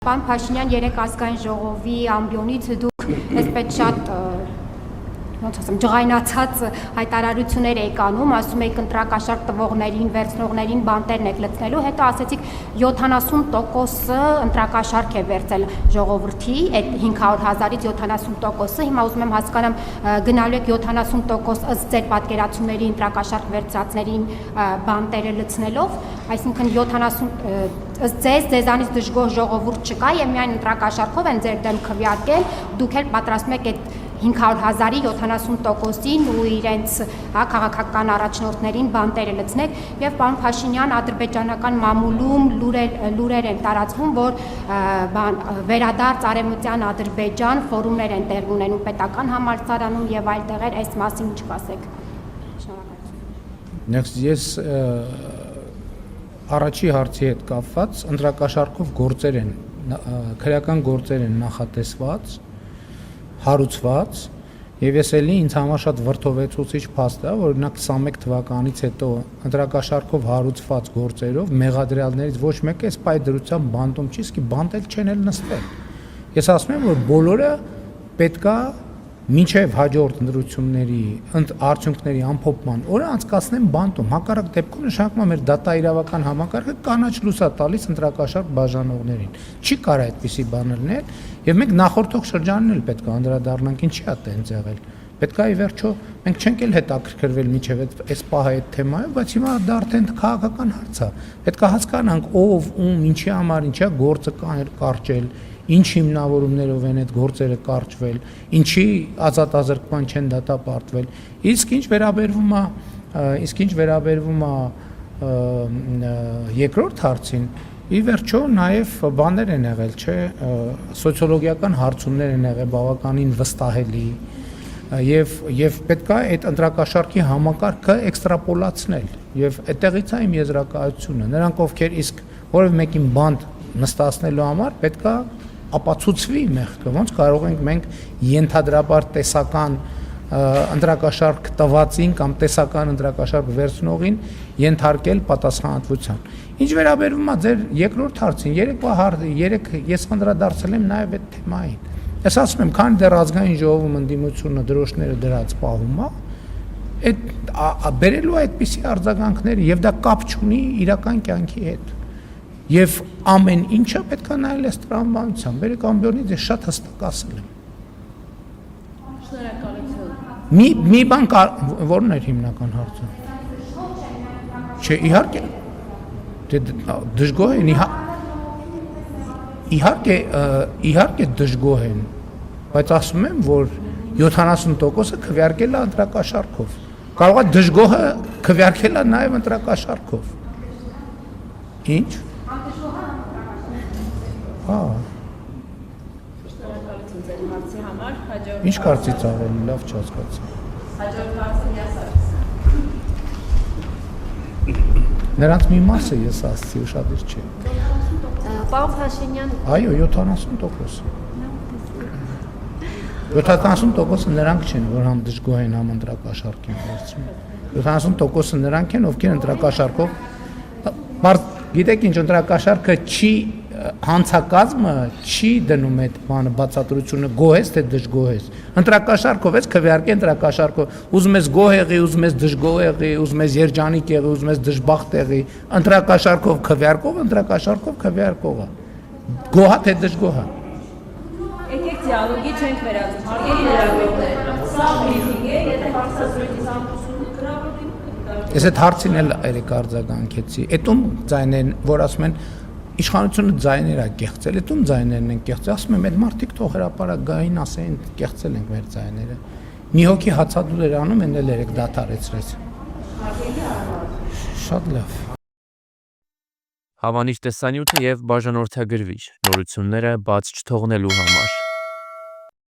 Պարոն Փաշինյան, երեք ազգային ժողովի ամբիոնից դուք այսպես շատ ոնց ասեմ, ջղայնացած հայտարարություններ եք անում, ասում եք ընտրակաշարք տվողներին, վերցնողներին բանտերն եք լցնելու, հետո ասեցիք 70%-ը ընտրակաշարք է վերցել ժողովրդի, այդ 500,000-ից 70%-ը, հիմա ուզում եմ հասկանամ, գնալու եք 70% ըստ ձեր պատկերացումների ընտրակաշարք վերցածներին բանտերը լցնելով, այսինքն 70 ըստ ձեզանից դժգոհ ժողովուրդ չկա եւ միայն ընտրակաշարքով են ձեր դեմ քվեարկել, դուք էլ պատրաստում եք այդ 500,000-ի 70%-ին ու իրենց քաղաքական առաջնորդներին բանտերը լցնել եւ պարոն Փաշինյան ադրբեջանական մամուլում լուրեր են տարածվում, որ վերադարձ արևմտյան Ադրբեջան ֆորումներ են տեղի ունենում պետական համալսարանում եւ այլ տեղեր, այս մասին ինչ կասեք։ Շնորհակալություն։ Ես առաջի հարցի հետ կապված ընտրակաշարքով գործեր են, քրեական գործեր են նախատեսված, հարուցված եւ ես էլի ինձ համար շատ վրդովեցուցիչ փաստ է, որ օրինակ 21 թվականից հետո ընտրակաշարքով հարուցված գործերով մեղադրյալներից ոչ մեկը այս պայդրությամբ բանտում չի, իսկ բանտել չեն էլ նստել։ Ես ասում եմ, որ բոլորը պետքա մինչև հաջորդ ընտրությունների արդյունքների ամփոփման օրը անցկացնեն բանտում, հակառակ դեպքում նշանակում է մեր դատաիրավական համակարգը կանաչ լույս է տալիս ընտրակաշարք բաժանողներին։ Չի կարա այդպիսի բան լինել եւ մենք նախորդող շրջանին էլ պետք է անդրադառնանք, ինչի է տենց եղել։ Պետք է ի վերջո մենք չենք էլ հետաքրքրվել միջև այս պահը այդ թեմայով, բայց հիմա դա արդեն քաղաքական հարց է։ Պետք է հասկանանք ով, ում, ինչի համար, ինչա գործը կարճել, ինչ հիմնավորումներով են այդ գործերը կարճվել, ինչի ազատազրկման չեն դատապարտվել։ Իսկ ինչ վերաբերվում է երկրորդ հարցին, ի վերջո նաև բաներ են եղել, չէ, սոցիոլոգիական հարցումներ են եղել բավականին վստահելի եւ պետք է այդ ընտրակաշարքի համակարգը էքստրապոլացնել եւ այդտեղից է իմ եզրակացությունը։ Նրանք ովքեր իսկ որևէ մեկին բանտ նստացնելու համար պետք է ապացուցվի մեղքը, ոնց կարող ենք մենք ենթադրաբար տեսական ընտրակաշարք տվածին կամ տեսական ընտրակաշարք վերցնողին ենթարկել պատասխանատվության։ Ինչ վերաբերվում է ձեր երկրորդ հարցին, երեք ես անդրադարձել եմ նաև այդ թեմային։ Ես ասում եմ, քանի դեռ ազգային ժողովում ընդդիմությունը դրոշները դրած պահում է, այդ բերելու այդպիսի արձագանքներ եւ դա կապ չունի իրական կյանքի հետ։ Եվ ամեն ինչը պետք է նայել այս տրամաբանությամբ։ Բերեք ամբիոնից ես շատ հստակ ասել եմ։ Շնորհակալություն։ Մի բան որն էր հիմնական հարցը։ Չէ, իհարկե։ Դժգոհ են, իհարկե դժգոհ են, բայց ասում եմ, որ 70%-ը քվեարկել է ընտրակաշարքով։ Կարող է դժգոհը քվեարկել է նաև ընտրակաշարքով։ Ինչ։ Շնորհակալություն ձեր հարցի համար, հաջորդ Ինչ կարծիք ավելի լավ չհասկացա։ Հաջորդ հարցը ես Նրանց մի մասը ես ասացի, ուշադիր չէ։ Պարոն Փաշինյան, Այո, 70%։ 70%-ը նրանք չեն, որ համ դժգոհ են, համ ընտրակաշարք են վերցնում։ 70%-ը նրանք են, ովքեր ընտրակաշարքով գիտեք ինչ, ընտրակաշարքը չի հանցակազմը չի դնում այդ բանը բացատրությունը գոհ ես թե դժգոհ ես ընտրակաշարքով ես քվեարկի ընտրակաշարքով ուզում ես գոհ եղի ուզում ես դժգոհ եղի ուզում ես երջանիկ եղի ուզում ես դժբախտ եղի ընտրակաշարքով քվեարկողը գոհա թե դժգոհա եկեք դիալոգի չենք վերածում հարգելի լրագրողներ սա բրիֆինգ է եթե հարցազրույցի զանգվածությունը գրավորվի ես այդ հարցին էլ երեք արձագանքեցի այդում ձայներն որ ասում են իշխանությունը ձայներ է կեղծել, այդում ձայներն են կեղծել, ասում եմ, այդ մարդիկ թող հրապարակային ասեն, կեղծել ենք մեր ձայները։ Մի հոգի հացադուլ էր անում, են էլ երեք դադարեցրեց։ Շատ լավ։ Հավանիչ տեսանյութը եւ բաժանորդագրվիչ նորությունները բաց չթողնելու համար